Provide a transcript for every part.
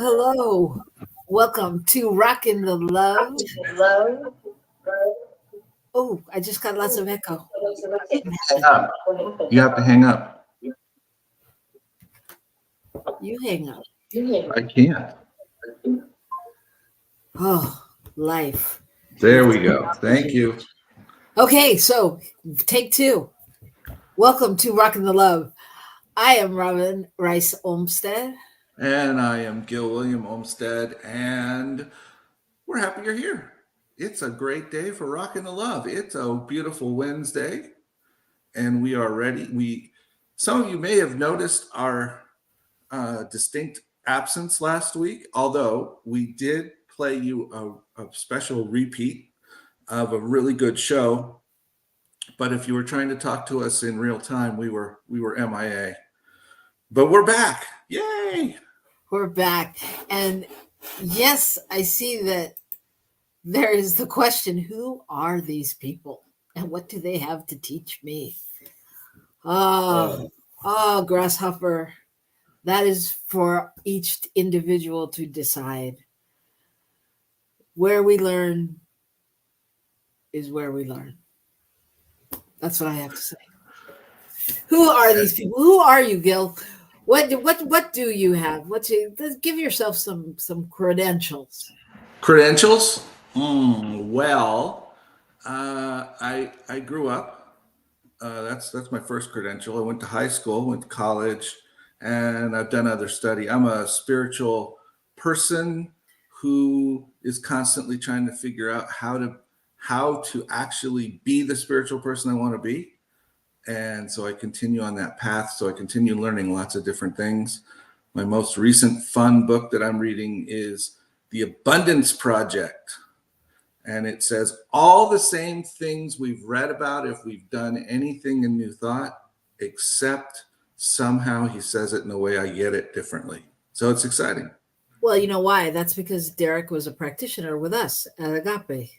Hello. Welcome to Rockin the Love. Oh, I just got lots of echo. Hang up. You have to hang up. You hang up. I can't. Oh, life. There we go. Thank you. Okay, so take two. Welcome to Rockin the Love. I am Robyn Rice Olmsted. And I am Gil William Olmsted, and we're happy you're here. It's a great day for Rockin the Love. It's a beautiful Wednesday, and we are ready. Some of you may have noticed our distinct absence last week, although we did play you a special repeat of a really good show. But if you were trying to talk to us in real time, we were MIA. But we're back. Yay! We're back. And yes, I see that there is the question, who are these people? And what do they have to teach me? Oh, grasshopper. That is for each individual to decide. Where we learn is where we learn. That's what I have to say. Who are these people? Who are you, Gil? What do you have? Let's give yourself some credentials. Credentials? Well, I grew up. That's my first credential. I went to high school, went to college, and I've done other study. I'm a spiritual person who is constantly trying to figure out how to actually be the spiritual person I want to be. And so I continue on that path. So I continue learning lots of different things. My most recent fun book that I'm reading is The Abundance Project. And it says all the same things we've read about if we've done anything in New Thought, except somehow he says it in a way I get it differently. So it's exciting. Well, you know why? That's because Derek was a practitioner with us at Agape.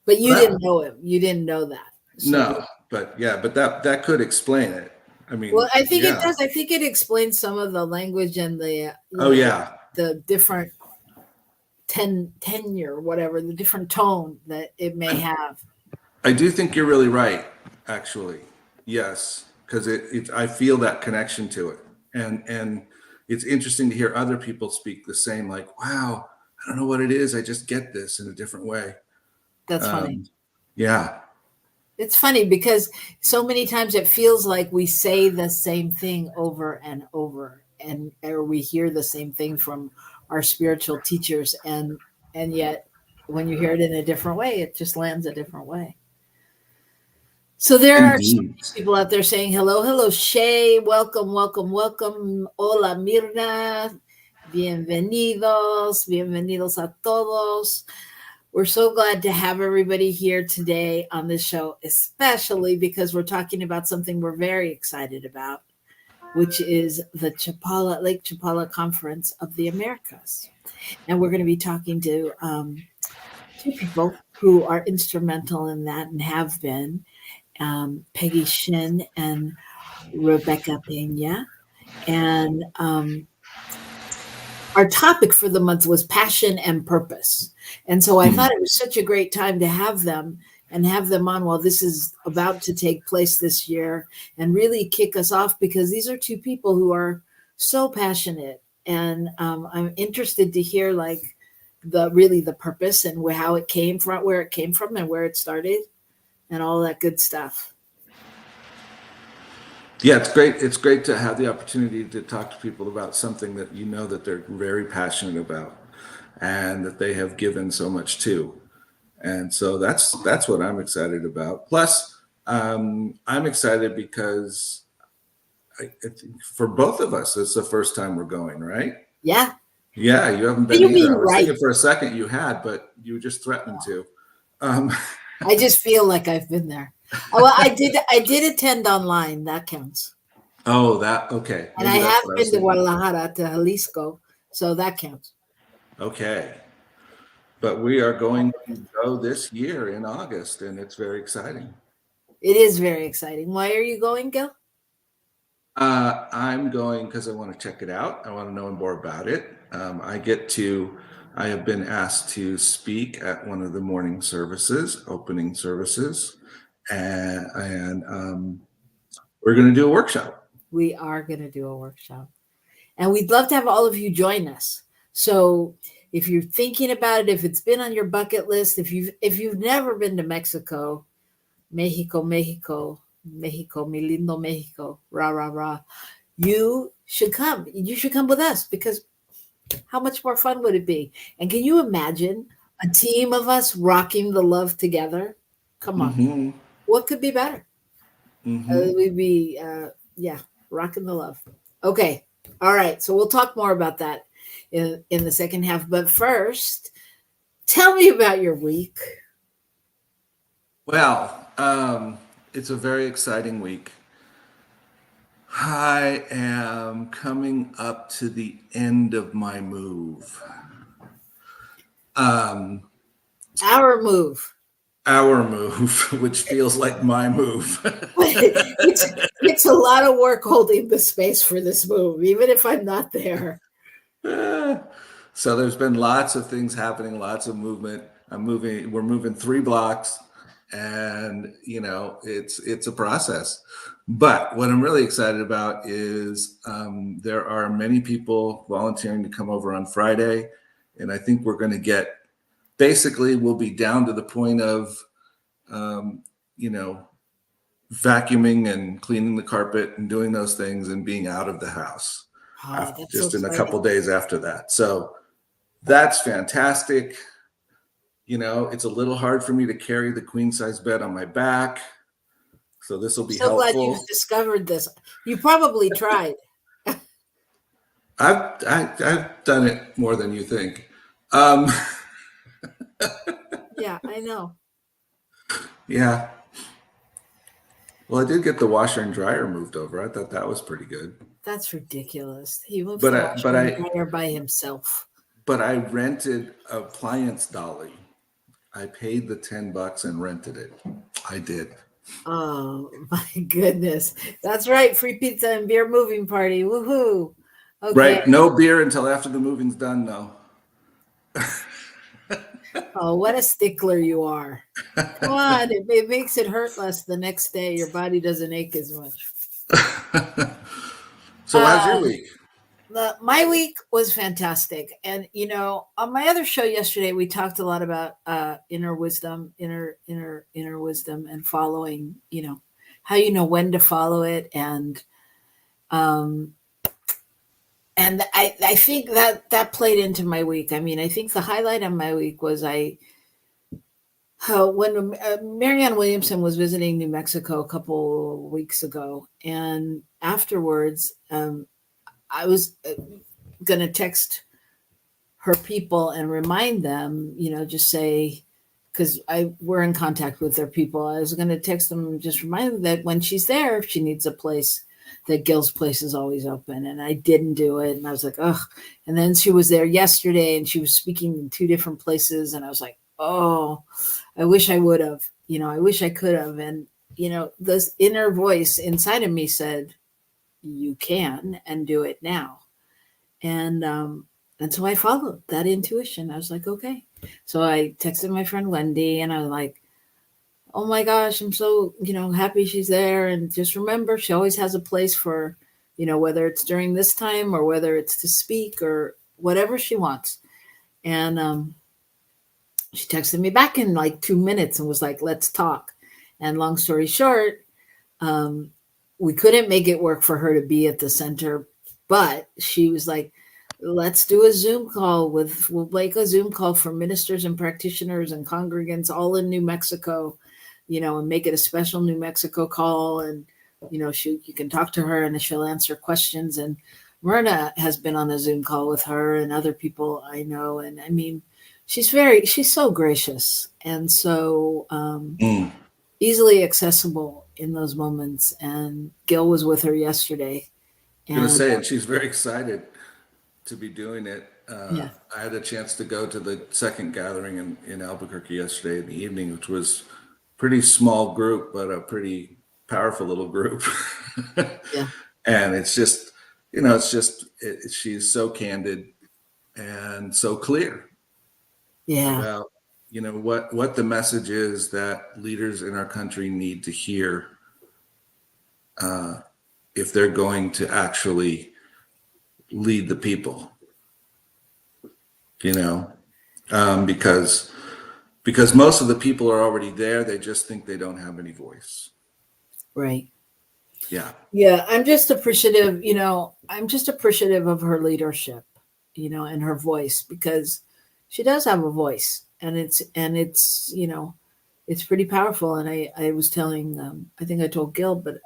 But you didn't know him. You didn't know that. So. No, but that could explain it. I mean, well, I think it does. I think it explains some of the language and the the different tenure, whatever, the different tone that it may have. I do think you're really right, actually. Yes, because I feel that connection to it, and it's interesting to hear other people speak the same. Like, wow, I don't know what it is. I just get this in a different way. That's funny. Yeah. It's funny because so many times it feels like we say the same thing over and over, or we hear the same thing from our spiritual teachers, and yet when you hear it in a different way, it just lands a different way. So there are people out there saying hello, Shay, welcome. Hola, Mirna, bienvenidos a todos. We're so glad to have everybody here today on this show, especially because we're talking about something we're very excited about, which is the Lake Chapala Conference of the Americas. And we're going to be talking to two people who are instrumental in that and have been, Peggy, Shinn, and Rebecca Pena. And our topic for the month was passion and purpose. And so I thought it was such a great time to have them on while this is about to take place this year and really kick us off, because these are two people who are so passionate. And I'm interested to hear like the purpose and how it came from, where it came from and where it started and all that good stuff. Yeah, it's great. It's great to have the opportunity to talk to people about something that you know that they're very passionate about and that they have given so much to. And so that's what I'm excited about. Plus, I'm excited because I think for both of us, it's the first time we're going, right? Yeah. Yeah, you haven't been either. I was thinking for a second you had, but you just threatened to. I just feel like I've been there. Well, I did attend online. That counts. Oh, okay. And I have been to Guadalajara, to Jalisco, so that counts. Okay. But we are going to go this year in August, and it's very exciting. It is very exciting. Why are you going, Gil? I'm going because I want to check it out. I want to know more about it. I have been asked to speak at one of the morning services, opening services, and we're going to do a workshop. We are going to do a workshop. And we'd love to have all of you join us. So if you're thinking about it, if it's been on your bucket list, if you've never been to Mexico, Mexico, Mexico, Mexico, mi lindo Mexico, rah rah rah, you should come. You should come with us because how much more fun would it be? And can you imagine a team of us rocking the love together? Come on, Mm-hmm. what could be better? Mm-hmm. We'd be yeah, rocking the love. Okay, all right. So we'll talk more about that in the second half. But first, tell me about your week. Well, it's a very exciting week. I am coming up to the end of my move. Um, Our move. our move, which feels like my move. It's a lot of work holding the space for this move, even if I'm not there. So there's been lots of things happening, lots of movement. We're moving 3 blocks, and it's a process. But what I'm really excited about is there are many people volunteering to come over on Friday, and I think we're going to basically we'll be down to the point of um, you know vacuuming and cleaning the carpet and doing those things and being out of the house Oh, that's so just in a exciting. couple days after that. So that's fantastic. It's a little hard for me to carry the queen size bed on my back. So this will be So glad helpful. you've discovered this. You probably tried. I've done it more than you think. Um, Yeah, I know. yeah. Well, I did get the washer and dryer moved over. I thought that was pretty good. That's ridiculous. He moves But the I, but washer and I, dryer by himself. but I rented appliance dolly. I paid the $10 and rented it. I did. Oh my goodness. That's right. Free pizza and beer moving party. Woohoo. Okay. Right. No beer until after the moving's done, though. Oh, what a stickler you are. Come on. It makes it hurt less the next day. Your body doesn't ache as much. So how's your Um, week? my week was fantastic. And, on my other show yesterday, we talked a lot about inner wisdom, inner wisdom and following, how you know when to follow it. Um, and I think that played into my week. I mean, I think the highlight of my week was when Marianne Williamson was visiting New Mexico a couple weeks ago, and afterwards, I was going to text her people and remind them, just say, because we're in contact with their people. I was going to text them and just remind them that when she's there, if she needs a place, that Gil's place is always open. And I didn't do it. And I was like, ugh. And then she was there yesterday and she was speaking in 2 different places. And I was like, oh, I wish I would have, I wish I could have. And, this inner voice inside of me said, you can and do it now. And so I followed that intuition. I was like, okay. So I texted my friend Wendy and I was like, oh my gosh, I'm so, happy she's there. And just remember, she always has a place for, whether it's during this time or whether it's to speak or whatever she wants. And she texted me back in like 2 minutes and was like, let's talk. And long story short, we couldn't make it work for her to be at the center, but she was like, let's do a Zoom call we'll make a Zoom call for ministers and practitioners and congregants all in New Mexico, and make it a special New Mexico call. And, you can talk to her and she'll answer questions. And Myrna has been on a Zoom call with her and other people I know. And I mean, she's so gracious and so easily accessible in those moments. And Gil was with her yesterday. I'm going to And say it. She's very excited to be doing it. yeah. I had a chance to go to the second gathering in Albuquerque yesterday in the evening, which was pretty small group, but a pretty powerful little group. Yeah. And it's just, she's so candid. and so clear Yeah. about what the message is that leaders in our country need to hear if they're going to actually lead the people. Because most of the people are already there, they just think they don't have any voice. Right. Yeah. Yeah, I'm just appreciative, I'm just appreciative of her leadership, and her voice, because she does have a voice, and it's pretty powerful. And I was telling, I think I told Gil, but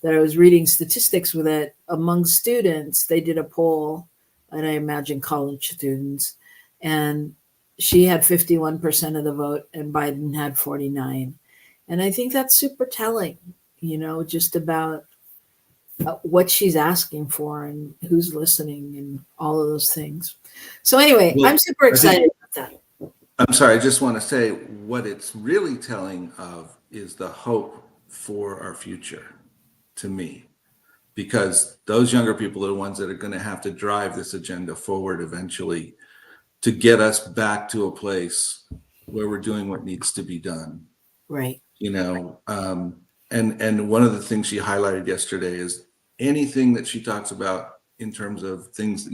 that I was reading statistics with it among students. They did a poll, and I imagine college students, and she had 51% of the vote, and Biden had 49. And I think that's super telling, just about what she's asking for and who's listening and all of those things. So anyway, Well, I'm super I think excited about that. I'm sorry, I just want to say what it's really telling of is the hope for our future to me, because those younger people are the ones that are going to have to drive this agenda forward eventually to get us back to a place where we're doing what needs to be done. Right. And one of the things she highlighted yesterday is anything that she talks about in terms of things,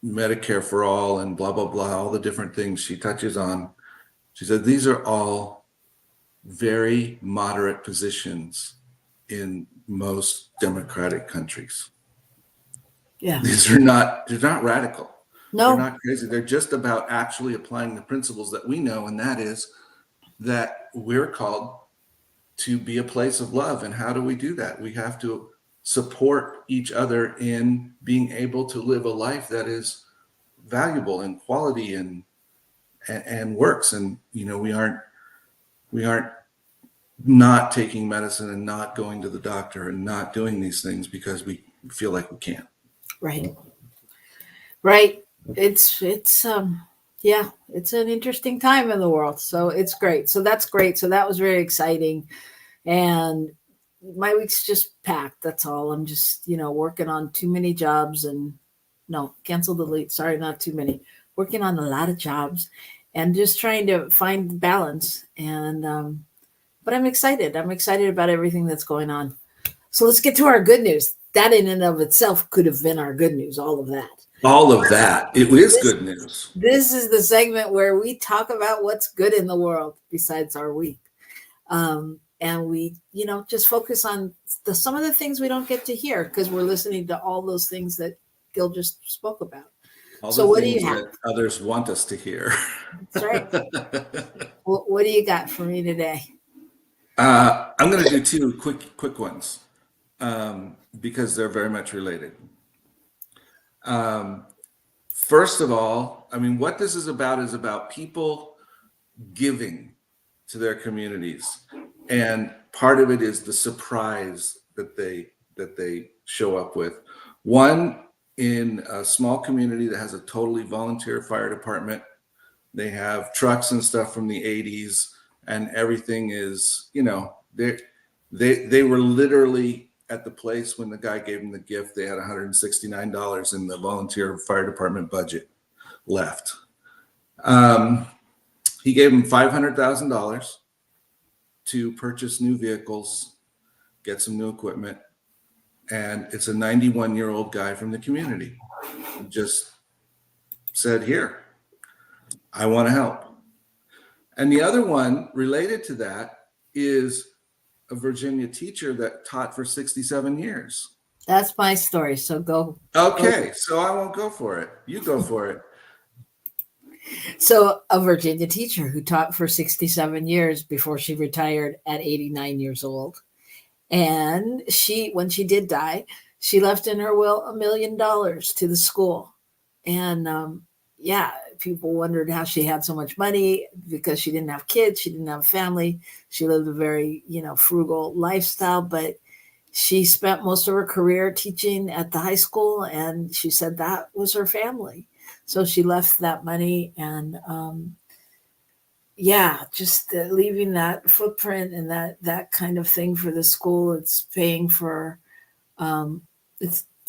Medicare for all and blah, blah, blah, all the different things she touches on. She said, these are all very moderate positions in most democratic countries. Yeah. They're not radical. They're No. not crazy. They're just about actually applying the principles that we know. And that is that we're called to be a place of love. And how do we do that? We have to support each other in being able to live a life that is valuable and quality and works. And we aren't not taking medicine and not going to the doctor and not doing these things because we feel like we can't. Right. Right. Yeah, it's an interesting time in the world. So it's great. So that's great. So that was very exciting. And my week's just packed. That's all. I'm just, working on too many jobs, and no, cancel, delete. Sorry, not too many. Working on a lot of jobs and just trying to find balance. And, but I'm excited. I'm excited about everything that's going on. So let's get to our good news. That in and of itself could have been our good news, all of that. All of that. It is good news. This is the segment where we talk about what's good in the world besides our week. And we, just focus on some of the things we don't get to hear because we're listening to all those things that Gil just spoke about. So what do you have? That others want us to hear. That's right. What do you got for me today? I'm going to do two quick ones because they're very much related. First of all, what this is about people giving to their communities. And part of it is the surprise that they show up with. One, in a small community that has a totally volunteer fire department, they have trucks and stuff from the 80s, and everything is, they were literally at the place when the guy gave them the gift. They had $169 in the volunteer fire department budget left. He gave them $500,000 to purchase new vehicles, get some new equipment. And it's a 91-year-old guy from the community who just said, here, I want to help. And the other one related to that is a Virginia teacher that taught for 67 years. That's my story. So go. Okay. So I won't go for it. You go for it. So a Virginia teacher who taught for 67 years before she retired at 89 years old. And when she did die, she left in her will $1 million to the school. And people wondered how she had so much money because she didn't have kids. She didn't have a family. She lived a very, frugal lifestyle, but she spent most of her career teaching at the high school. And she said that was her family. So she left that money and, just leaving that footprint and that kind of thing for the school. It's paying for,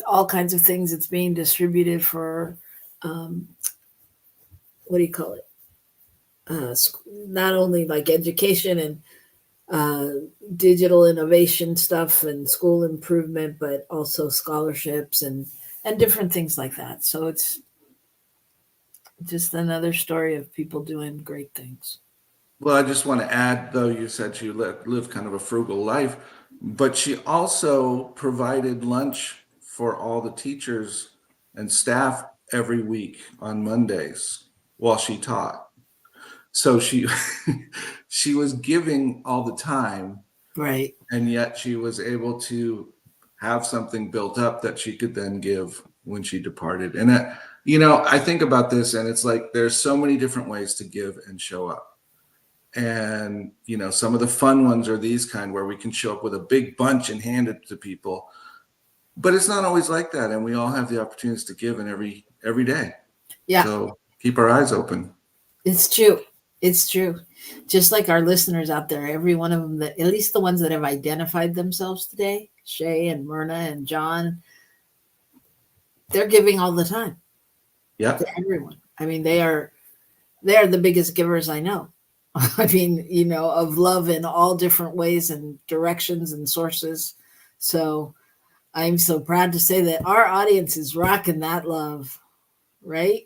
all kinds of things. It's being distributed for, um, what do you call it? Not only like education and digital innovation stuff and school improvement, but also scholarships and different things like that. So it's just another story of people doing great things. Well, I just want to add, though, you said she lived kind of a frugal life, but she also provided lunch for all the teachers and staff every week on Mondays while she taught. So she she was giving all the time, Right. and yet she was able to have something built up that she could then give when she departed. And I think about this, and it's like there's so many different ways to give and show up. And some of the fun ones are these kind where we can show up with a big bunch and hand it to people, but it's not always like that, and we all have the opportunities to give in every day. Yeah. So keep our eyes open. It's true. It's true. Just like our listeners out there, every one of them, that at least the ones that have identified themselves today, Shay and Myrna and John, they're giving all the time. Yeah. To everyone. I mean, they are the biggest givers I know. I mean, of love in all different ways and directions and sources. So I'm so proud to say that our audience is rocking that love, right?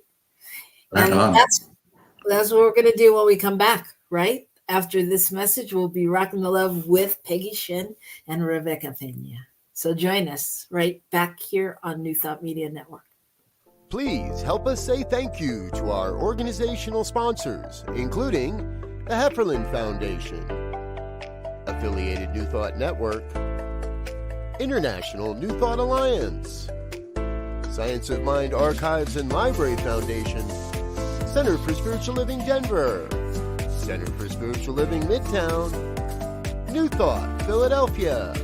Right And on. that's what we're going to do when we come back, right? After this message, we'll be rocking the love with Peggy, Shinn, and Rebecca Pena. So join us right back here on New Thought Media Network. Please help us say thank you to our organizational sponsors, including the Hefferland Foundation, Affiliated New Thought Network, International New Thought Alliance, Science of Mind Archives and Library Foundation, Center for Spiritual Living Denver, Center for Spiritual Living Midtown, New Thought Philadelphia,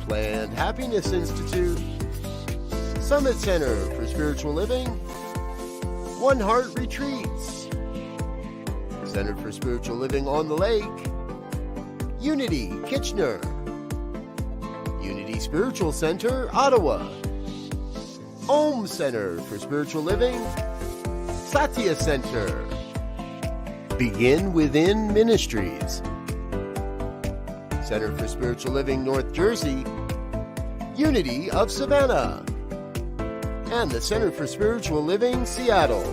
Planned Happiness Institute, Summit Center for Spiritual Living, One Heart Retreats, Center for Spiritual Living on the Lake, Unity Kitchener, Unity Spiritual Center Ottawa, Om Center for Spiritual Living, Satya Center, Begin Within Ministries, Center for Spiritual Living North Jersey, Unity of Savannah, and the Center for Spiritual Living Seattle,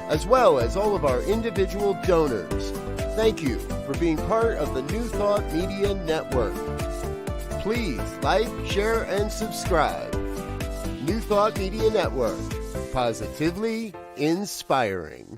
as well as all of our individual donors. Thank you for being part of the New Thought Media Network. Please like, share, and subscribe. New Thought Media Network, positively inspiring.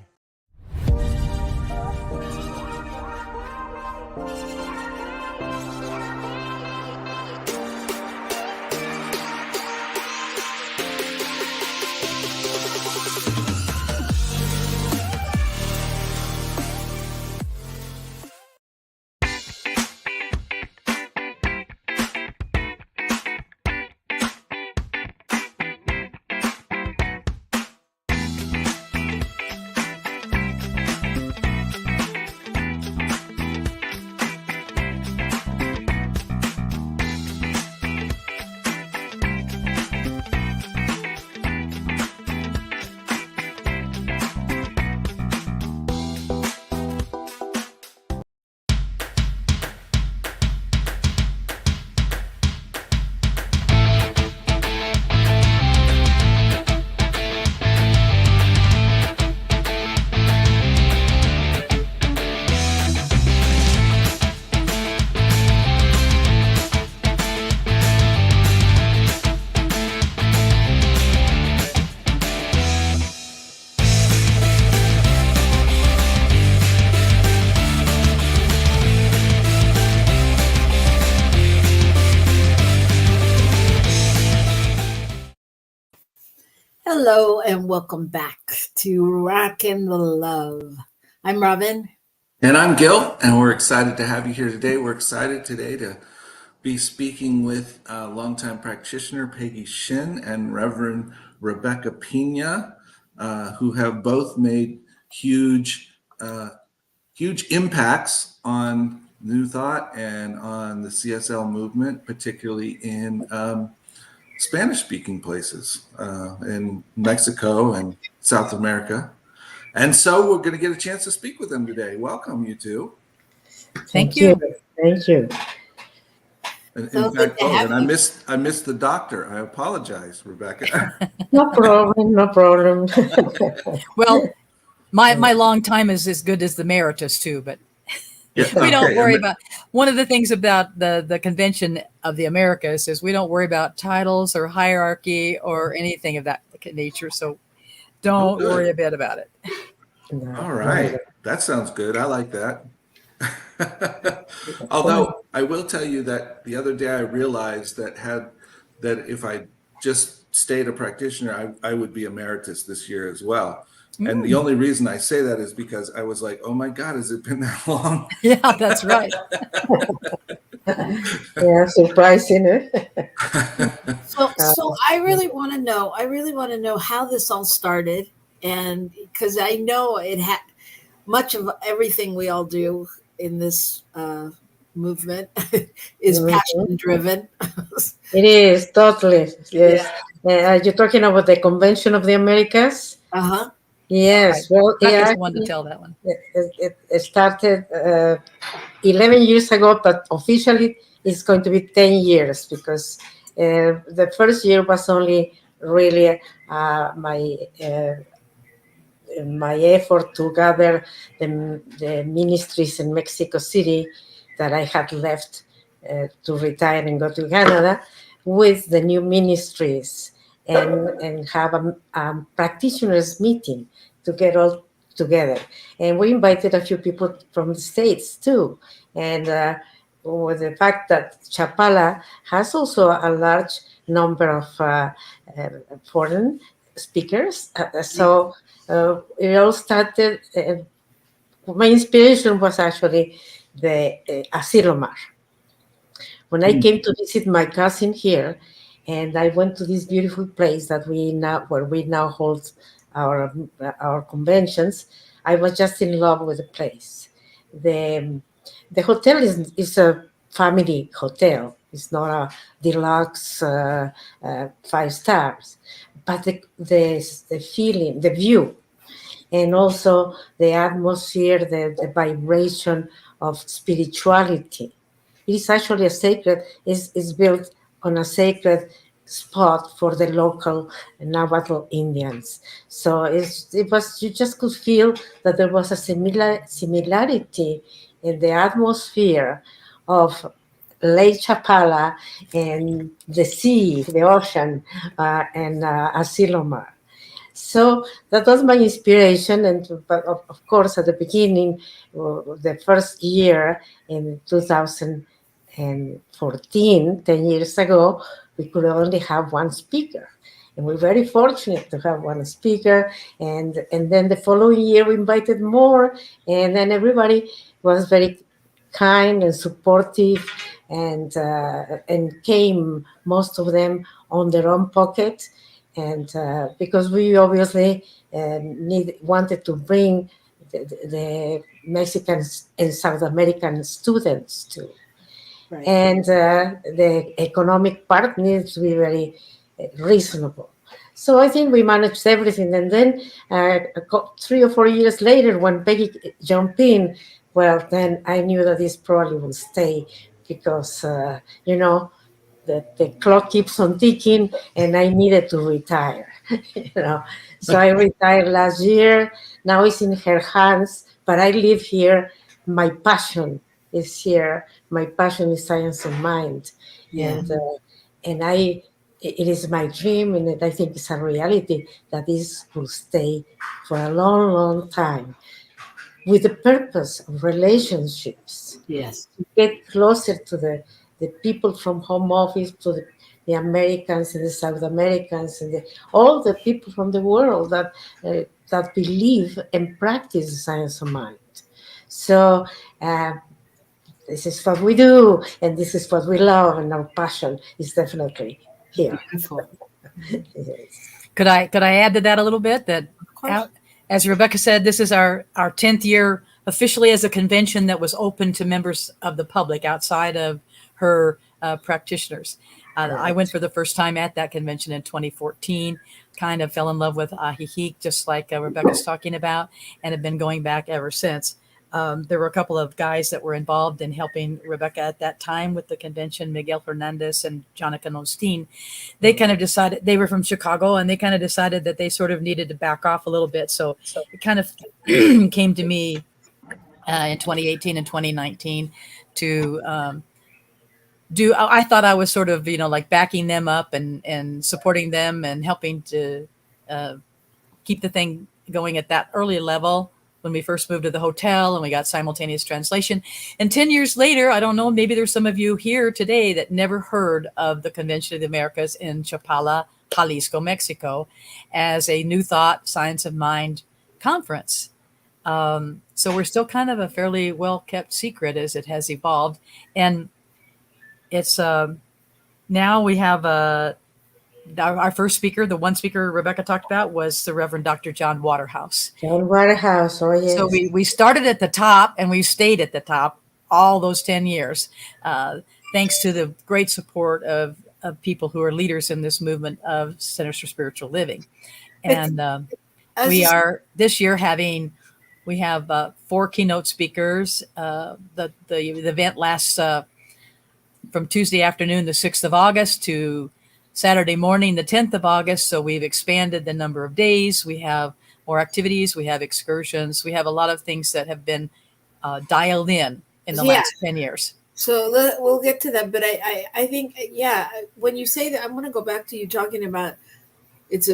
Hello and welcome back to Rockin the Love. I'm Robyn. And I'm Gil, and we're excited to have you here today. We're excited today to be speaking with longtime practitioner Peggy Shinn and Reverend Rebecca Pena, who have both made huge impacts on New Thought and on the CSL movement, particularly in Spanish-speaking places in Mexico and South America. And so we're going to get a chance to speak with them today. Welcome, you two. Thank you. Thank you. In So good fact, to have and I you. missed the doctor. I apologize, Rebecca. No problem, no problem. Well, my long time is as good as the emeritus too, but Yeah, we don't okay, worry and- about. One of the things about the convention of the Americas is we don't worry about titles or hierarchy or anything of that nature. So don't good. worry a bit about it. All right. That sounds good. I like that. Although I will tell you that the other day I realized that if I just stayed a practitioner, I would be emeritus this year as well. And the only reason I say that is because I was like, oh my God, has it been that long? Yeah, that's right. Yeah, surprising. So I really want to know how this all started, and because I know it had much of everything we all do in this movement is passion driven. It is, totally. Yes. You're talking about the Convention of the Americas? Uh-huh. Yes. Right. Well, Rebecca's yeah, the one to tell that one. it started 11 years ago, but officially it's going to be 10 years because the first year was only really my effort to gather the ministries in Mexico City that I had left to retire and go to Canada with the new ministries and have a practitioners meeting to get all together. And we invited a few people from the States too. And with the fact that Chapala has also a large number of foreign speakers. It all started, my inspiration was actually the Asilomar. When I came to visit my cousin here, and I went to this beautiful place where we now hold our conventions, I was just in love with the place. The hotel is a family hotel. It's not a deluxe 5 stars, but the feeling, the view, and also the atmosphere, the vibration of spirituality. It is actually is built on a sacred spot for the local Nahuatl Indians. So you just could feel that there was a similarity in the atmosphere of Lake Chapala and the sea, the ocean, and Asilomar. So that was my inspiration, but of course, at the beginning, the first year in 2014, 10 years ago, we could only have one speaker. And we're very fortunate to have one speaker. And then the following year, we invited more. And then everybody was very kind and supportive and came, most of them, on their own pocket. And because we obviously wanted to bring the Mexicans and South American students too. Right. And the economic part needs to be very reasonable. So I think we managed everything. And then 3 or 4 years later, when Peggy jumped in, well, then I knew that this probably will stay because, the clock keeps on ticking and I needed to retire. So I retired last year. Now it's in her hands, but I live here. My passion is here. My passion is science of mind. Yeah. And it is my dream, and I think it's a reality that this will stay for a long, long time with the purpose of relationships. Yes. To get closer to the people from home office, to the Americans and the South Americans and all the people from the world that believe and practice science of mind. So this is what we do, and this is what we love, and our passion is definitely here. Beautiful. Yes. Could I add to that a little bit? That as Rebecca said, this is our 10th year officially as a convention that was open to members of the public outside of her practitioners. I went for the first time at that convention in 2014, kind of fell in love with Ajijic, just like Rebecca's talking about, and have been going back ever since. There were a couple of guys that were involved in helping Rebecca at that time with the convention, Miguel Fernandez and Jonathan Osteen. They kind of decided, they were from Chicago, and they kind of decided that they sort of needed to back off a little bit. So it kind of came to me in 2018 and 2019 to I thought I was sort of, like backing them up and supporting them and helping to keep the thing going at that early level when we first moved to the hotel and we got simultaneous translation. And 10 years later, I don't know, maybe there's some of you here today that never heard of the Convention of the Americas in Chapala, Jalisco, Mexico, as a New Thought Science of Mind conference. So we're still kind of a fairly well-kept secret as it has evolved. And it's now we have our first speaker, the one speaker Rebecca talked about, was the Reverend Dr. John Waterhouse. John Waterhouse, oh yes. So we started at the top and we stayed at the top all those 10 years, thanks to the great support of people who are leaders in this movement of Centers for Spiritual Living. And we are this year we have 4 keynote speakers. The event lasts from Tuesday afternoon, the 6th of August, to Saturday morning, the 10th of August. So we've expanded the number of days. We have more activities. We have excursions. We have a lot of things that have been dialed in the last 10 years. So we'll get to that. But I think, when you say that, I'm going to go back to you talking about it's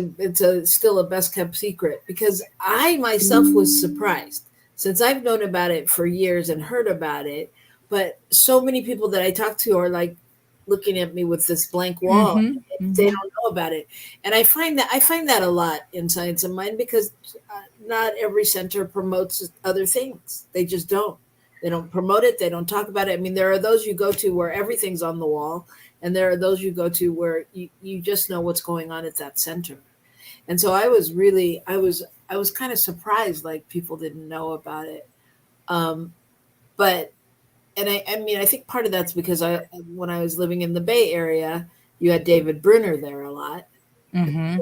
still a best kept secret, because I myself was surprised, since I've known about it for years and heard about it. But so many people that I talk to are like looking at me with this blank wall. They don't know about it. And I find that a lot in Science of Mind, because not every center promotes other things. They just don't. They don't promote it. They don't talk about it. I mean, there are those you go to where everything's on the wall, and there are those you go to where you just know what's going on at that center. And so I was kind of surprised, like people didn't know about it. But I mean, I think part of that's because when I was living in the Bay Area, you had David Bruner there a lot. I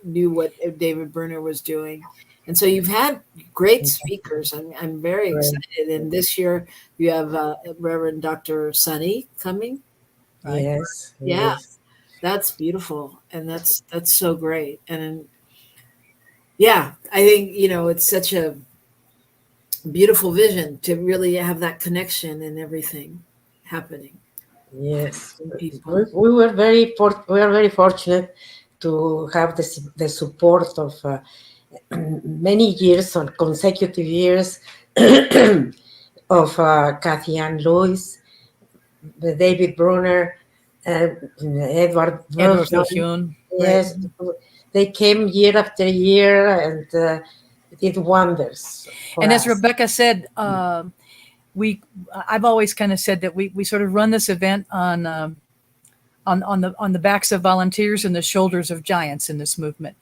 knew what David Bruner was doing. And so you've had great speakers. I'm very excited. And this year you have Reverend Dr. Sunny coming. Right? Yes. Yeah, that's beautiful. And that's so great. And I think, it's such a beautiful vision to really have that connection and everything happening. Yes, we were very fortunate to have the support of many years, on consecutive years, of Kathy Ann Lewis, David Bruner, Edward Virchoun. Yes, they came year after year and did wonders. And as Rebecca said, I've always kind of said that we sort of run this event on the backs of volunteers and the shoulders of giants in this movement.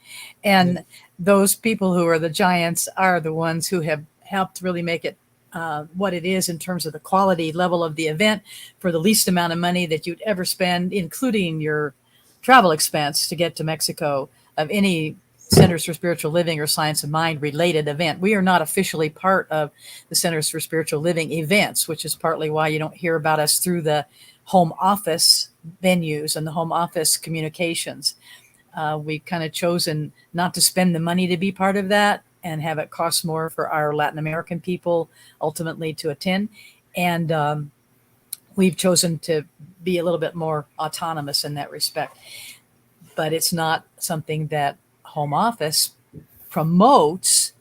And those people who are the giants are the ones who have helped really make it what it is in terms of the quality level of the event for the least amount of money that you'd ever spend, including your travel expense to get to Mexico, of any Centers for Spiritual Living or Science of Mind related event. We are not officially part of the Centers for Spiritual Living events, which is partly why you don't hear about us through the home office venues and the home office communications. We've kind of chosen not to spend the money to be part of that and have it cost more for our Latin American people ultimately to attend. And we've chosen to be a little bit more autonomous in that respect. But it's not something that home office promotes,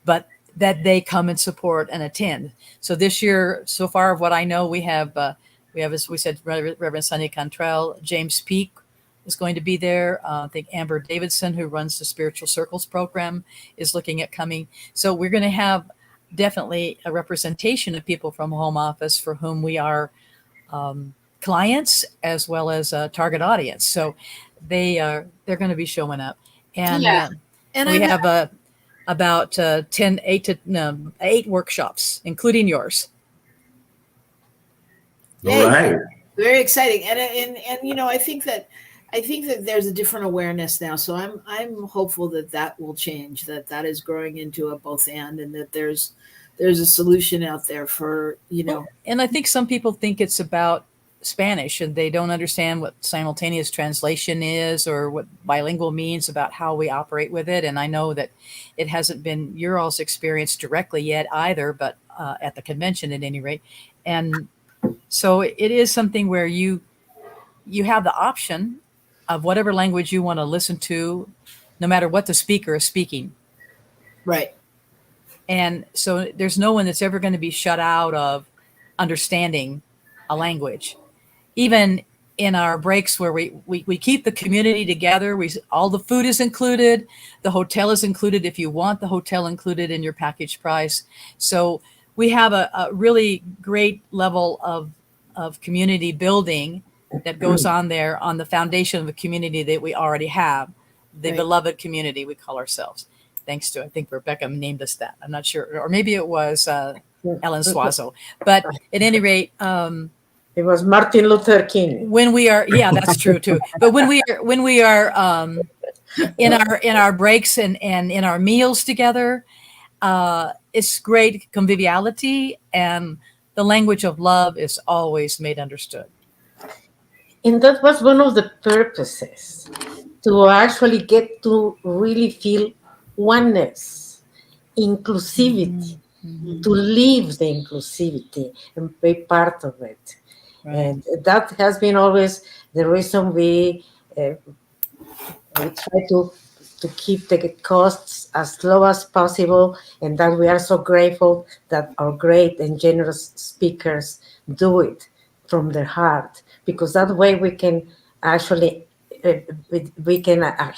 but that they come and support and attend. So this year, so far of what I know, we have, as we said, Reverend Sonny Cantrell, James Peake is going to be there. I think Amber Davidson, who runs the Spiritual Circles program, is looking at coming. So we're going to have definitely a representation of people from home office for whom we are clients as well as a target audience. So they're going to be showing up. And and we have about 8 workshops, including yours. All right. Very exciting, and you know, I think that there's a different awareness now. So I'm hopeful that that will change. That is growing into a both and that there's a solution out there for, you know. And I think some people think it's about Spanish and they don't understand what simultaneous translation is or what bilingual means about how we operate with it. And I know that it hasn't been your all's experience directly yet either, but at the convention at any rate. And so it is something where you have the option of whatever language you want to listen to, no matter what the speaker is speaking. Right. And so there's no one that's ever going to be shut out of understanding a language. Even in our breaks where we keep the community together, all the food is included, the hotel is included if you want the hotel included in your package price. So we have a really great level of community building that goes on there on the foundation of the community that we already have, the Right. beloved community we call ourselves. Thanks to, I think Rebecca named us that. I'm not sure, or maybe it was Ellen Suazo. But at any rate, It was Martin Luther King. when we are, yeah, that's true too. But when we are in our breaks and in our meals together, it's great conviviality, and the language of love is always made understood. And that was one of the purposes, to actually get to really feel oneness, inclusivity, to live the inclusivity and be part of it. Right. And that has been always the reason we try to keep the costs as low as possible, and that we are so grateful that our great and generous speakers do it from their heart, because that way we can actually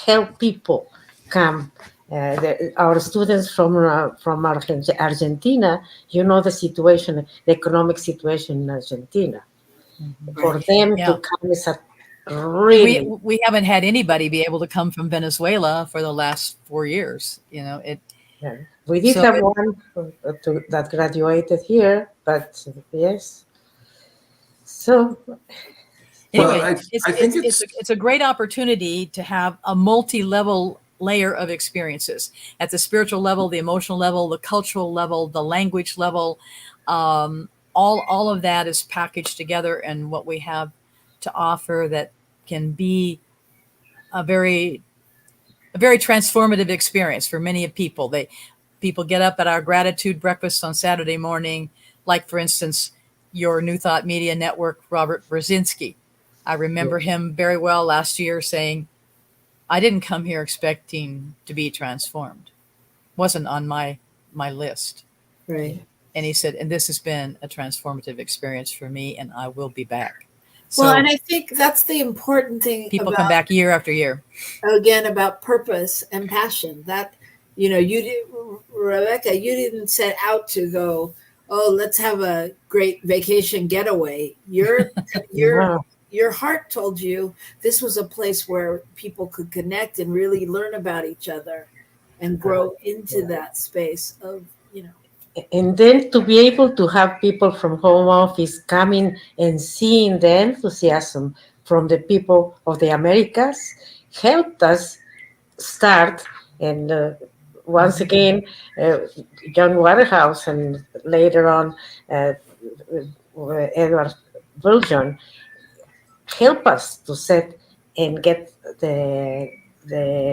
help people come. Our students from Argentina, you know the situation, the economic situation in Argentina. For them Yeah. to come is a really We haven't had anybody be able to come from Venezuela for the last 4 years. You know, yeah. We did So- have one that graduated here, but yes. So anyway, Well, I think it's a great opportunity to have a multi-level layer of experiences at the spiritual level, the emotional level, the cultural level, the language level. All of that is packaged together, and what we have to offer that can be a very transformative experience for many people. People get up at our gratitude breakfast on Saturday morning, like for instance, your New Thought Media Network, Robert Brzezinski. I remember him very well last year saying, I didn't come here expecting to be transformed. Wasn't on my list. Right. And he said, and this has been a transformative experience for me, and I will be back. So Well, and I think that's the important thing. people about, come back year after year. again, about purpose and passion. That, you know, you did, Rebecca, you didn't set out to go, oh, let's have a great vacation getaway. Your heart told you this was a place where people could connect and really learn about each other and grow into that space of, you know. and then to be able to have people from home office coming and seeing the enthusiasm from the people of the Americas helped us start. And once again, John Waterhouse and later on Edward Bullion help us to set and get the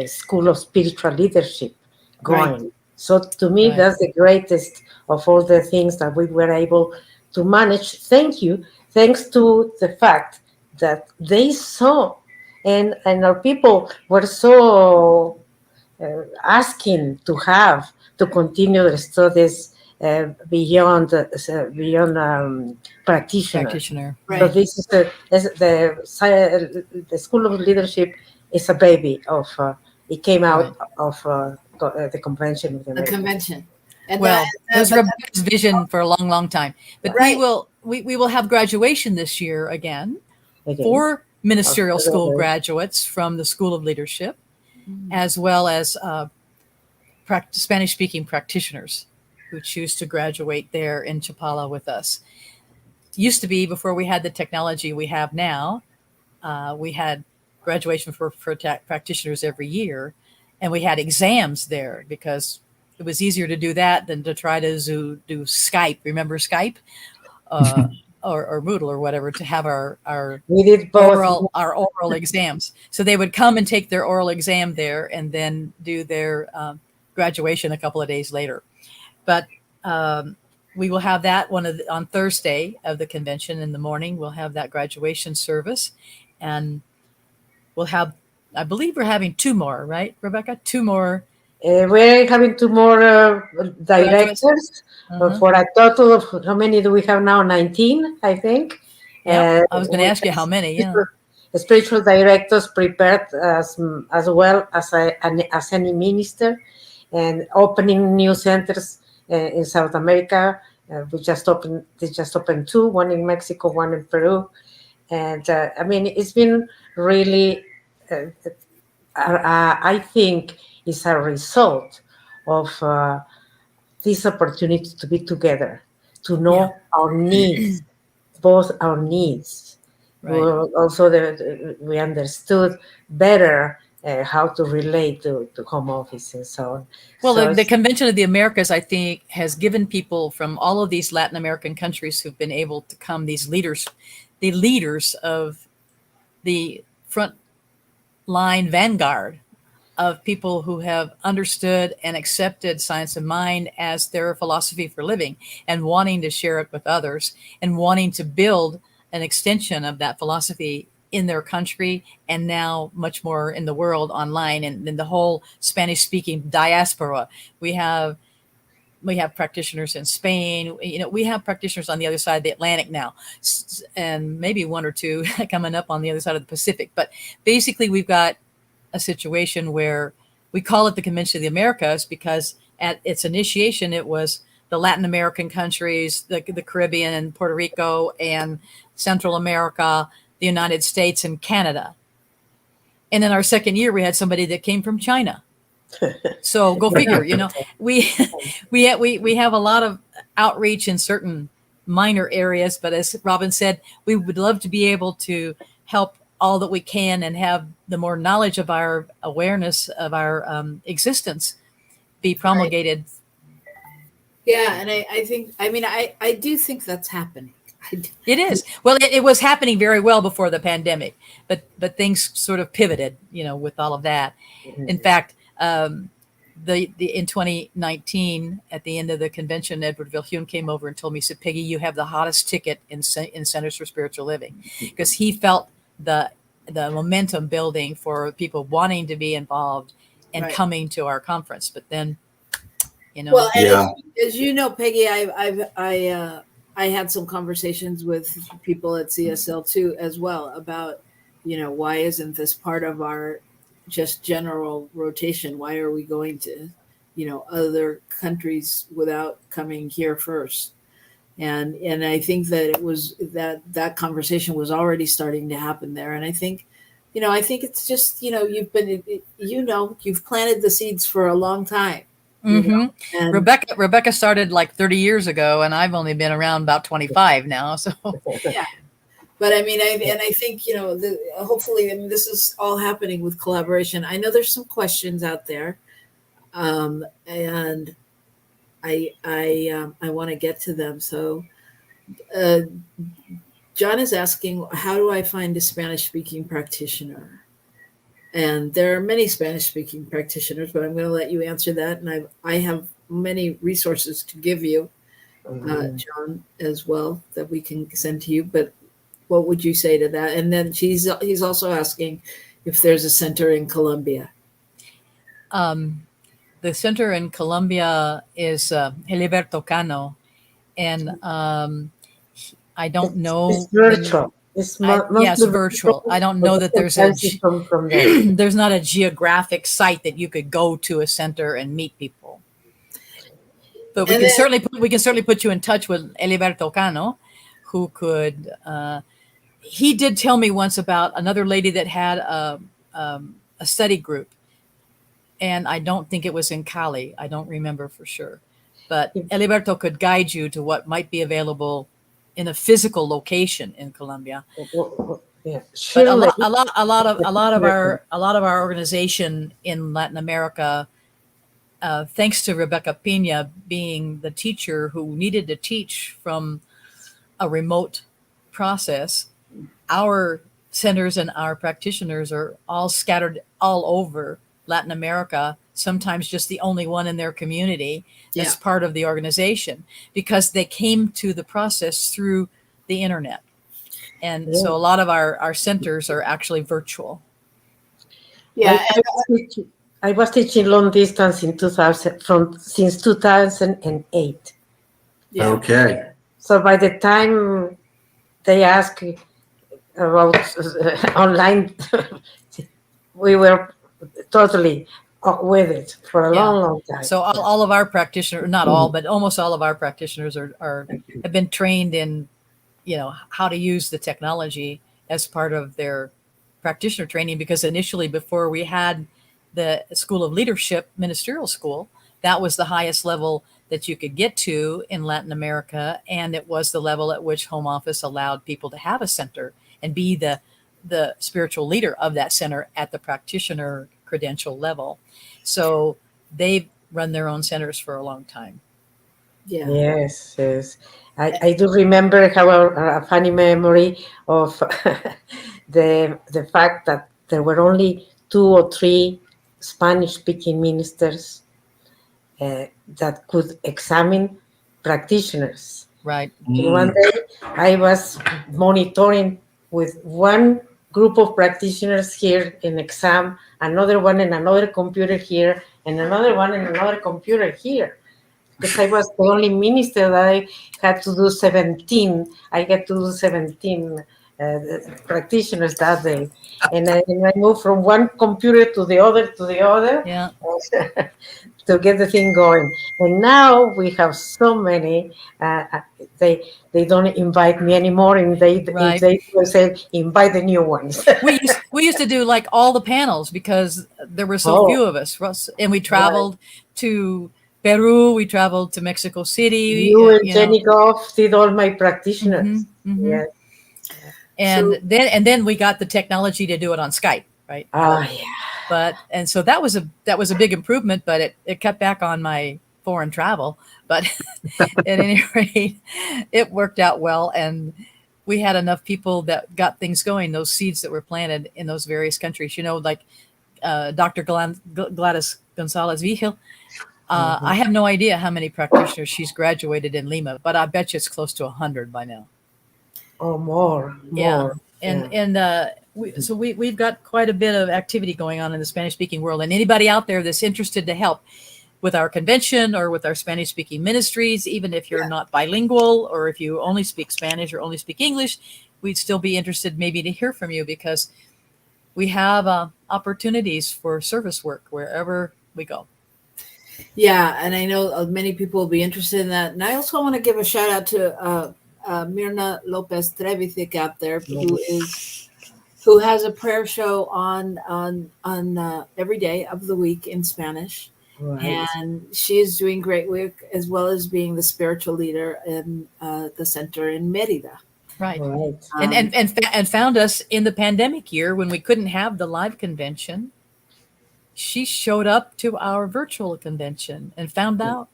School of Spiritual Leadership going. Right. So to me, Right. that's the greatest of all the things that we were able to manage. Thanks to the fact that they saw, and our people were so asking to continue the studies beyond practitioner. Right. So this is the School of Leadership is a baby of. It came out of the convention of the The Americans. convention. And Well, it was but Rebecca's vision for a long, long time. But Right. we will have graduation this year again Again. for ministerial Okay. school graduates from the School of Leadership, as well as Spanish-speaking practitioners who choose to graduate there in Chapala with us. used to be before we had the technology we have now. We had graduation for practitioners every year, and we had exams there because it was easier to do that than to try to do Skype. Remember Skype? Or Moodle or whatever, to have our We did both. oral exams. So they would come and take their oral exam there and then do their graduation a couple of days later. But we will have that on Thursday of the convention in the morning. We'll have that graduation service, and we'll have, I believe we're having two more, right, Rebecca? Two more. We're having two more directors for a total of, how many do we have now? 19, I think. Yeah, I was going to ask you how many. Yeah, spiritual directors prepared as well as any minister, and opening new centers in South America. They just opened two, one in Mexico, one in Peru, and I mean, it's been really. I think is a result of this opportunity to be together, to know our needs, both our needs. right. Also, we understood better how to relate to home office and so on. Well, So the Convention of the Americas, I think, has given people from all of these Latin American countries who've been able to come, the leaders of the front line vanguard of people who have understood and accepted science of mind as their philosophy for living, and wanting to share it with others, and wanting to build an extension of that philosophy in their country, and now much more in the world online, and in the whole Spanish speaking diaspora. We have practitioners in Spain. We have practitioners on the other side of the Atlantic now, and maybe one or two coming up on the other side of the Pacific. But basically, we've got a situation where we call it the Convention of the Americas because at its initiation, it was the Latin American countries, the Caribbean and Puerto Rico and Central America, the United States and Canada. And in our second year, we had somebody that came from China. So go figure, we have a lot of outreach in certain minor areas, but as Robyn said, we would love to be able to help all that we can and have the more knowledge of our awareness of our existence be promulgated. Right. Yeah, and I think, I do think that's happening. It is. Well, it was happening very well before the pandemic, but things sort of pivoted, with all of that. In fact, in 2019, at the end of the convention, Edward Viljoen came over and told me, he said, "Peggy, you have the hottest ticket in Centers for Spiritual Living," because he felt the momentum building for people wanting to be involved and coming to our conference. But then, Well, as you know, Peggy, I had some conversations with people at CSL too, as well, about, why isn't this part of our just general rotation? Why are we going to, other countries without coming here first? And I think that it was that conversation was already starting to happen there. And I think it's just, you've planted the seeds for a long time. Mm-hmm. And Rebecca started like 30 years ago, and I've only been around about 25 now. So yeah. But I think, hopefully, this is all happening with collaboration. I know there's some questions out there, and I want to get to them. So John is asking, how do I find a Spanish-speaking practitioner? And there are many Spanish-speaking practitioners, but I'm going to let you answer that. And I have many resources to give you, John, as well, that we can send to you. But what would you say to that? And then he's also asking if there's a center in Colombia. The center in Colombia is Heliberto Cano, and I don't know. It's virtual. It's virtual. I don't know that there's there's not a geographic site that you could go to a center and meet people. But we can certainly put you in touch with Heliberto Cano, who could. He did tell me once about another lady that had a study group, and I don't think it was in Cali. I don't remember for sure, but Heliberto could guide you to what might be available in a physical location in Colombia. Yeah, But surely. a lot of our organization in Latin America, thanks to Rebecca Pena being the teacher who needed to teach from a remote process, our centers and our practitioners are all scattered all over Latin America, sometimes just the only one in their community that's part of the organization, because they came to the process through the internet. And so a lot of our centers are actually virtual. Yeah. I was teaching long distance in 2000 since 2008. Yeah. Okay. So by the time they asked about online, we were totally with it for a long time. So all of our practitioners, not all, but almost all of our practitioners have been trained in, how to use the technology as part of their practitioner training, because initially, before we had the School of Leadership Ministerial School, that was the highest level that you could get to in Latin America, and it was the level at which Home Office allowed people to have a center and be the spiritual leader of that center at the practitioner credential level. So they've run their own centers for a long time. Yeah. Yes. I do remember a funny memory of the fact that there were only 2 or 3 Spanish-speaking ministers that could examine practitioners. Right. One day I was monitoring with one group of practitioners here in exam, another one in another computer here, and another one in another computer here. Because I was the only minister that I had to do 17. I had to do 17 practitioners that day. And I moved from one computer to the other Yeah. to get the thing going. And now we have so many. They don't invite me anymore, and they say invite the new ones. we used to do like all the panels because there were so few of us, Russ, and we traveled to Peru, we traveled to Mexico City. You and Jenny Goff did all my practitioners. Yes. And then we got the technology to do it on Skype, right? And so that was a big improvement, but it cut back on my foreign travel. But at any rate, it worked out well, and we had enough people that got things going, those seeds that were planted in those various countries. Like Dr. Gladys Gonzalez Vigil. I have no idea how many practitioners she's graduated in Lima, but I bet you it's close to 100 by now. Oh, more. We've got quite a bit of activity going on in the Spanish-speaking world, and anybody out there that's interested to help with our convention or with our Spanish-speaking ministries, even if you're not bilingual or if you only speak Spanish or only speak English, we'd still be interested maybe to hear from you, because we have opportunities for service work wherever we go. Yeah, and I know many people will be interested in that. And I also want to give a shout out to Mirna Lopez Trevithick out there, who has a prayer show on every day of the week in Spanish. Right. And she is doing great work, as well as being the spiritual leader in the center in Mérida. Right. And found us in the pandemic year when we couldn't have the live convention. She showed up to our virtual convention and found out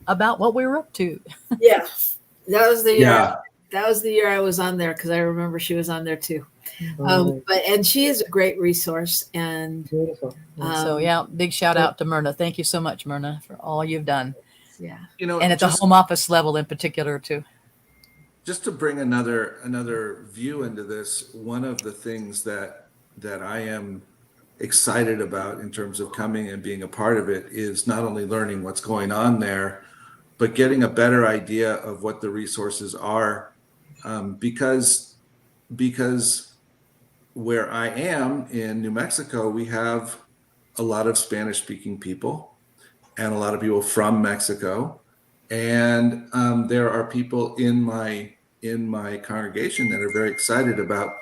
about what we were up to. Yeah, that was the year. That was the year I was on there, because I remember she was on there too. And she is a great resource, and beautiful. Big shout out to Myrna. Thank you so much, Myrna, for all you've done. Yeah, and at the home office level in particular too. Just to bring another view into this, one of the things that I am excited about in terms of coming and being a part of it is not only learning what's going on there, but getting a better idea of what the resources are, because where I am in New Mexico, we have a lot of Spanish-speaking people and a lot of people from Mexico, and there are people in my congregation that are very excited about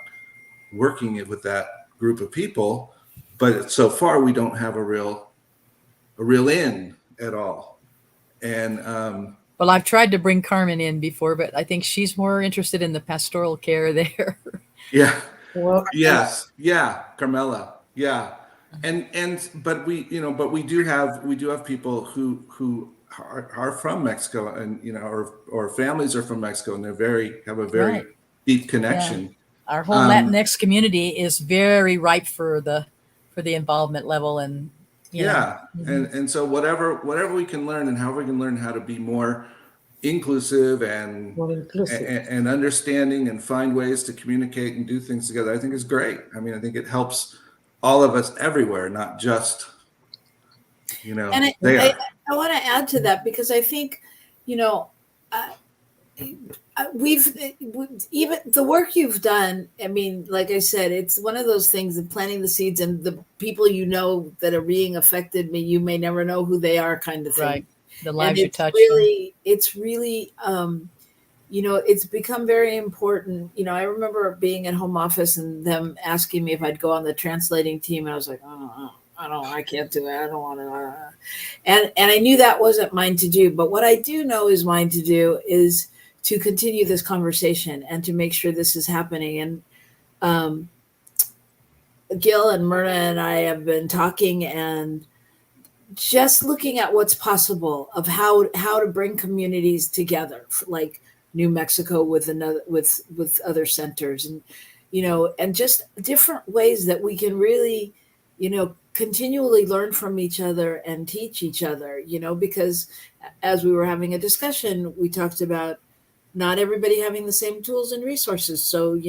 working with that group of people. But so far, we don't have a real in at all. And Well, I've tried to bring Carmen in before, but I think she's more interested in the pastoral care there. Yeah. Well, Yes. Yeah. Carmela. Yeah. But we do have people who are from Mexico, and or families are from Mexico, and have a very Right. deep Yeah. connection. Our whole Latinx community is very ripe for the involvement level, and Yeah. And so whatever we can learn, and however we can learn how to be more inclusive and more inclusive. and understanding, and find ways to communicate and do things together, I think is great. I mean, I think it helps all of us everywhere, not just And there. I want to add to that, because I think, uh, we've even the work you've done. I mean, like I said, it's one of those things of planting the seeds, and the people that are being affected, you may never know who they are, kind of thing. right, the And lives you touch. it's really it's become very important. I remember being at home office and them asking me if I'd go on the translating team, and I was like, oh, I can't do it. I don't want to. And I knew that wasn't mine to do. But what I do know is mine to do is to continue this conversation and to make sure this is happening. And Gil and Myrna and I have been talking and just looking at what's possible of how to bring communities together, like New Mexico with other centers, and and just different ways that we can really continually learn from each other and teach each other, because as we were having a discussion, we talked about not everybody having the same tools and resources. So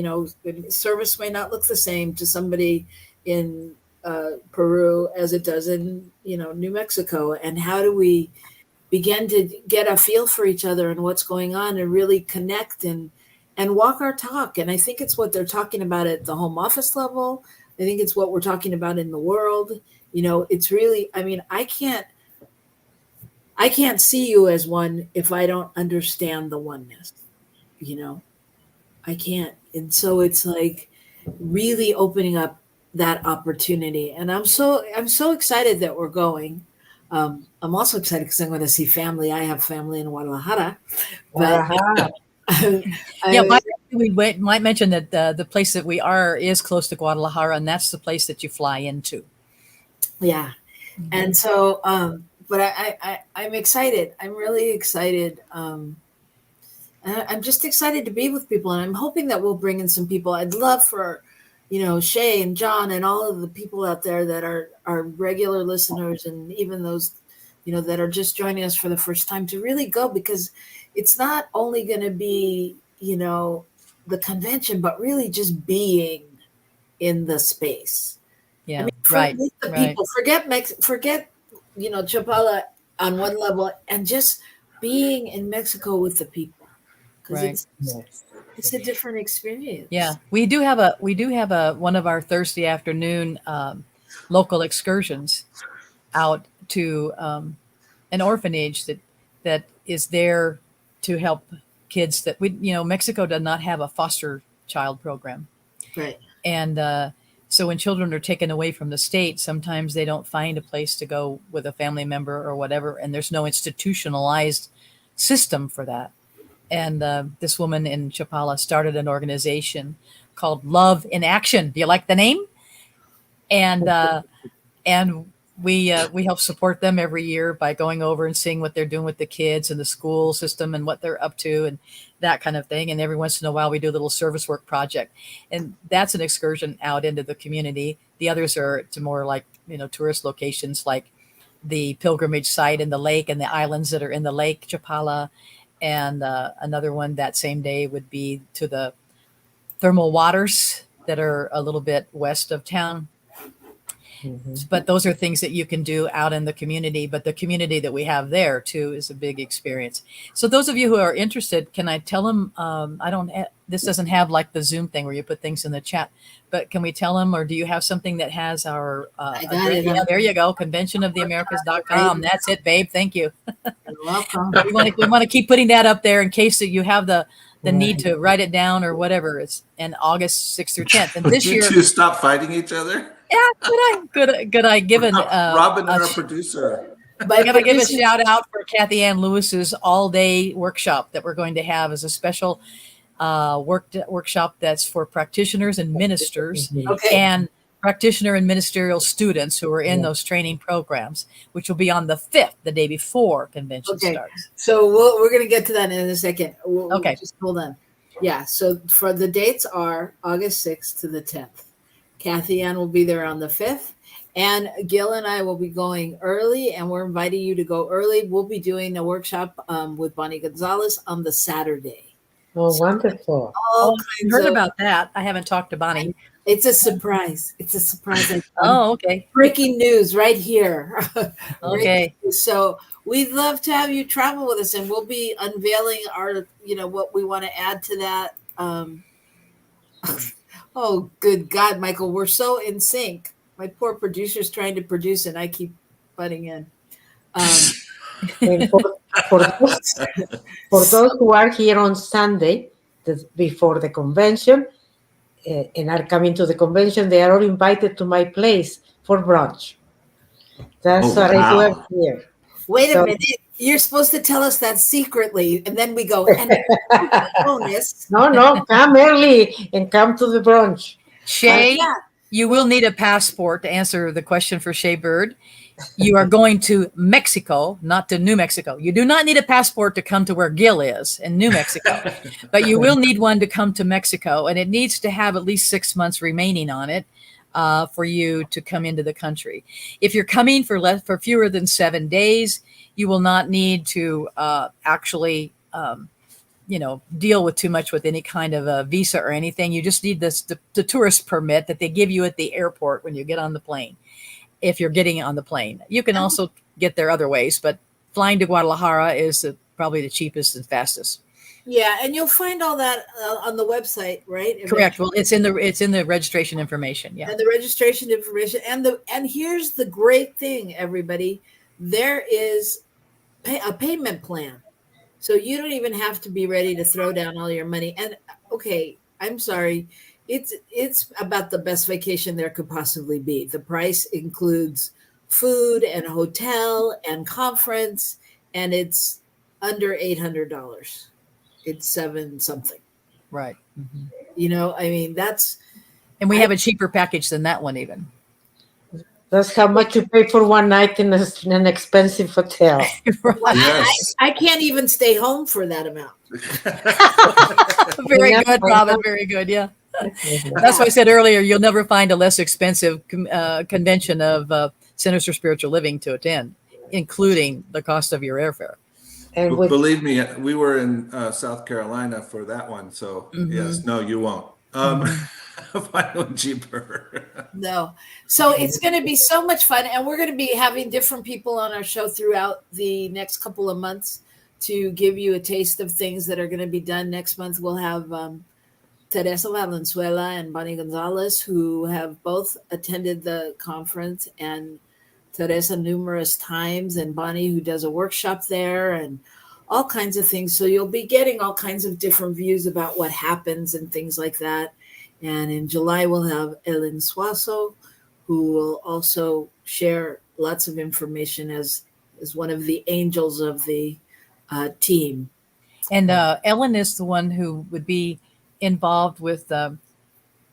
service may not look the same to somebody in Peru as it does in New Mexico. And how do we begin to get a feel for each other and what's going on, and really connect and walk our talk? And I think it's what they're talking about at the home office level. I think it's what we're talking about in the world. It's really, I mean, I can't see you as one if I don't understand the oneness. I can't. And so it's like really opening up that opportunity. And I'm so excited that we're going. I'm also excited because I'm going to see family. I have family in Guadalajara, but we might mention that the place that we are is close to Guadalajara, and that's the place that you fly into. Yeah. And so, but I'm excited. I'm really excited. I'm just excited to be with people, and I'm hoping that we'll bring in some people. I'd love for, Shay and John and all of the people out there that are regular listeners, and even those, that are just joining us for the first time, to really go, because it's not only going to be, the convention, but really just being in the space. Yeah, forget the people, forget Chapala on one level, and just being in Mexico with the people. Because it's a different experience. Yeah, we do have one of our Thursday afternoon local excursions out to an orphanage that is there to help kids that Mexico does not have a foster child program, right? And so when children are taken away from the state, sometimes they don't find a place to go with a family member or whatever, and there's no institutionalized system for that. And this woman in Chapala started an organization called Love in Action. Do you like the name? And we help support them every year by going over and seeing what they're doing with the kids and the school system and what they're up to and that kind of thing. And every once in a while, we do a little service work project. And that's an excursion out into the community. The others are to more like, tourist locations like the pilgrimage site in the lake and the islands that are in the lake, Chapala. And another one that same day would be to the thermal waters that are a little bit west of town. Mm-hmm. But those are things that you can do out in the community. But the community that we have there, too, is a big experience. So those of you who are interested, can I tell them, this doesn't have like the Zoom thing where you put things in the chat, but can we tell them, or do you have something that has our, yeah, there you go, conventionoftheamericas.com. That's it, babe. Thank you. You're welcome. we want to keep putting that up there in case that you have the need to write it down or whatever. It's in August 6th through 10th. And this year, did you stop fighting each other? Yeah, could I given Robyn, our producer. I got to give a shout out for Kathy Ann Lewis's all-day workshop that we're going to have as a special workshop that's for practitioners and ministers Okay. and practitioner and ministerial students who are in those training programs, which will be on the 5th, the day before convention starts. So we're going to get to that in a second. Okay. Just hold on. Yeah. So for the dates are August 6th to the 10th. Kathy Ann will be there on the 5th. And Gil and I will be going early, and we're inviting you to go early. We'll be doing a workshop with Bonnie Gonzalez on the Saturday. Oh, wonderful. All I heard about that. I haven't talked to Bonnie. It's a surprise. It's a surprise. Oh, okay. Breaking news right here. Okay. So we'd love to have you travel with us, and we'll be unveiling our, what we want to add to that. Oh, good God, Michael, we're so in sync. My poor producer's trying to produce, and I keep butting in. And for those who are here on Sunday, before the convention, and are coming to the convention, they are all invited to my place for brunch. That's what I do every year. Wait a minute. You're supposed to tell us that secretly, and then we go, and bonus. No, come early and come to the brunch. Shay, you will need a passport to answer the question for Shay Bird. You are going to Mexico, not to New Mexico. You do not need a passport to come to where Gil is in New Mexico, but you will need one to come to Mexico, and it needs to have at least 6 months remaining on it for you to come into the country. If you're coming for fewer than 7 days, you will not need to actually deal with too much with any kind of a visa or anything. You just need the tourist permit that they give you at the airport when you get on the plane. If you're getting on the plane, you can also get there other ways, but flying to Guadalajara is probably the cheapest and fastest. Yeah, and you'll find all that on the website, right? Correct. Well, it's in the registration information. Yeah, and the registration information, and here's the great thing, everybody. There is a payment plan, so you don't even have to be ready to throw down all your money. And okay, I'm sorry. It's about the best vacation there could possibly be. The price includes food and hotel and conference, and it's under $800. It's $7 something. Right. Mm-hmm. That's. And we have a cheaper package than that one even. That's how much you pay for one night in an expensive hotel. Right. Yes. I can't even stay home for that amount. Very good, Robyn. Very good. Yeah. That's why I said earlier, you'll never find a less expensive convention of Centers for Spiritual Living to attend, including the cost of your airfare. And believe me, we were in South Carolina for that one. So yes, no, you won't. Find one cheaper. No. So it's going to be so much fun. And we're going to be having different people on our show throughout the next couple of months to give you a taste of things that are going to be done. Next month, we'll have Teresa Valenzuela and Bonnie Gonzalez, who have both attended the conference, and Teresa numerous times, and Bonnie, who does a workshop there, and all kinds of things. So you'll be getting all kinds of different views about what happens and things like that. And in July, we'll have Ellen Suazo, who will also share lots of information as one of the angels of the team. And Ellen is the one who would be involved with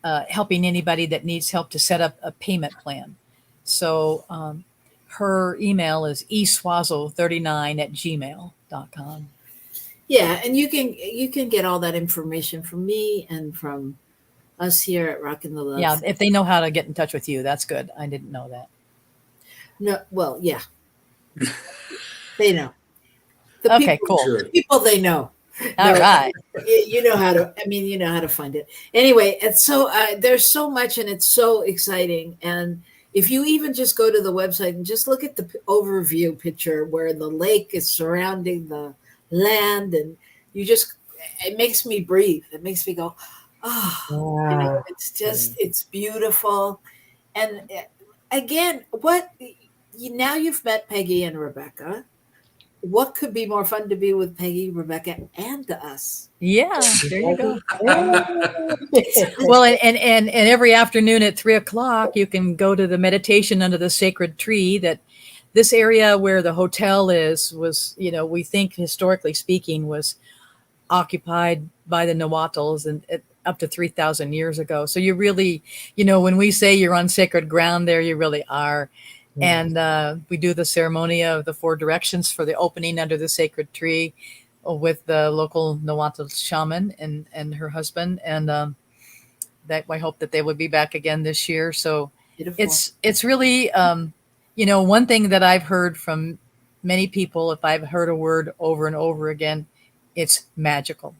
helping anybody that needs help to set up a payment plan. So her email is eswazo39@gmail.com. Yeah, and you can get all that information from me and from us here at Rockin the Love. Yeah, if they know how to get in touch with you, that's good. I didn't know that. No, well, yeah. They know. Okay, cool. Sure. The people they know. All right. You know how to find it. Anyway, and so there's so much, and it's so exciting. And if you even just go to the website and just look at the overview picture where the lake is surrounding the land, and it makes me breathe. It makes me go, oh, it's beautiful. And again, now you've met Peggy and Rebecca. What could be more fun to be with Peggy, Rebecca, and us? Yeah, there you go. Well, and every afternoon at 3:00, you can go to the meditation under the sacred tree that this area where the hotel is was, we think historically speaking was occupied by the Nahuatls and up to 3,000 years ago. So you really, when we say you're on sacred ground there, you really are. And we do the ceremony of the 4 directions for the opening under the sacred tree with the local Nahuatl shaman and her husband. And that I hope that they would be back again this year. So Beautiful. it's really, one thing that I've heard from many people, if I've heard a word over and over again, it's magical.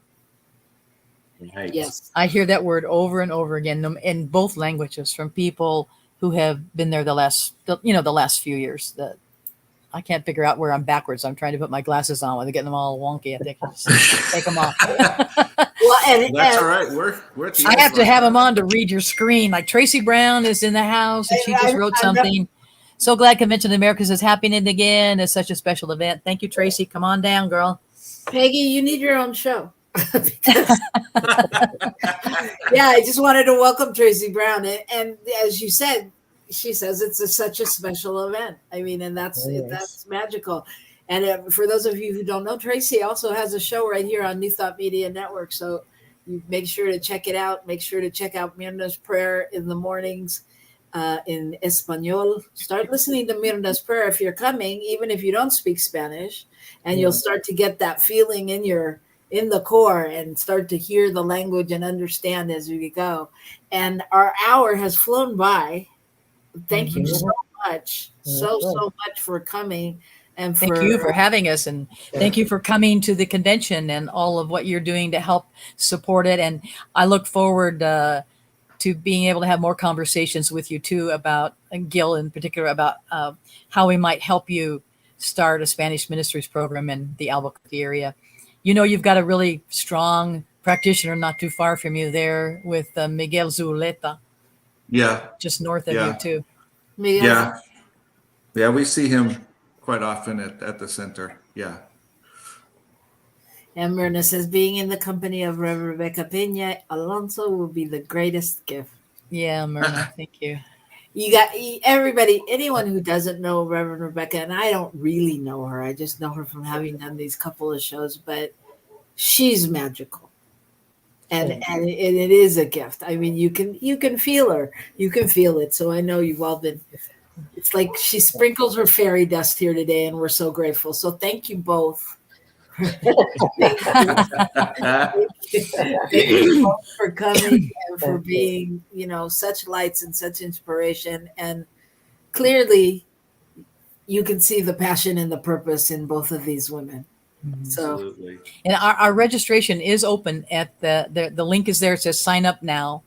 Right. Yes. I hear that word over and over again in both languages from people who have been there the last few years. That I can't figure out where I'm backwards. I'm trying to put my glasses on. They're getting them all wonky. I think I'll just take them off. Well, That's all right. We're at the I end have of to our have them time. on to read your screen. Like Tracy Brown is in the house and she just wrote I'm something. So glad Convention of the Americas is happening again. It's such a special event. Thank you, Tracy. Come on down, girl. Peggy, you need your own show. Because, yeah, I just wanted to welcome Tracy Brown. And as you said, she says it's such a special event. I mean, and that's magical. And for those of you who don't know, Tracy also has a show right here on New Thought Media Network. So you make sure to check it out. Make sure to check out Mirna's Prayer in the mornings in Espanol. Start listening to Mirna's Prayer if you're coming, even if you don't speak Spanish, and you'll start to get that feeling in the core and start to hear the language and understand as we go. And our hour has flown by. Thank you so much, so much for coming. And Thank you for having us, and thank you for coming to the convention and all of what you're doing to help support it. And I look forward to being able to have more conversations with you too about, and Gil in particular, about how we might help you start a Spanish ministries program in the Albuquerque area. You've got a really strong practitioner not too far from you there with Miguel Zuleta. Yeah. Just north of you too. Yeah. Yeah, we see him quite often at the center. Yeah. And Myrna says, being in the company of Reverend Rebecca Pena Alonso will be the greatest gift. Yeah, Myrna, thank you. You got everybody, anyone who doesn't know Reverend Rebecca, and I don't really know her. I just know her from having done these couple of shows, but she's magical. And it is a gift. I mean, you can feel her. You can feel it. So I know you've all been, it's like she sprinkles her fairy dust here today, and we're so grateful. So thank you both. Thank you both for coming and for being, such lights and such inspiration. And clearly you can see the passion and the purpose in both of these women. So, absolutely. And our registration is open at the link is there. It says sign up now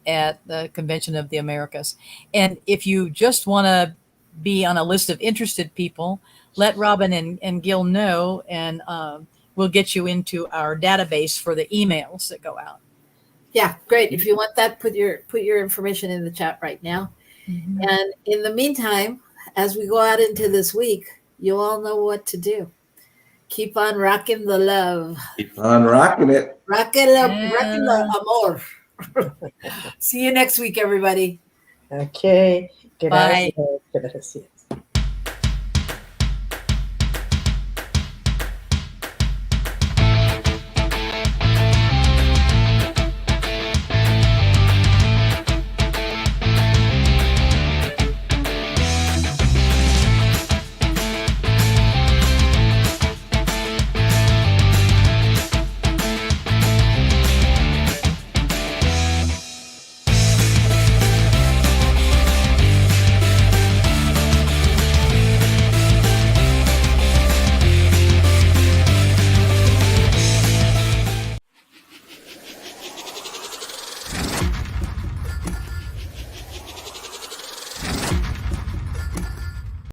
at the Convention of the Americas. And if you just want to be on a list of interested people, let Robyn and Gil know, and we'll get you into our database for the emails that go out. Yeah, great. If you want that, put your information in the chat right now. Mm-hmm. And in the meantime, as we go out into this week, you all know what to do. Keep on rocking the love. Keep on rocking it. Rocking the amor. See you next week, everybody. Okay. Bye. Gracias.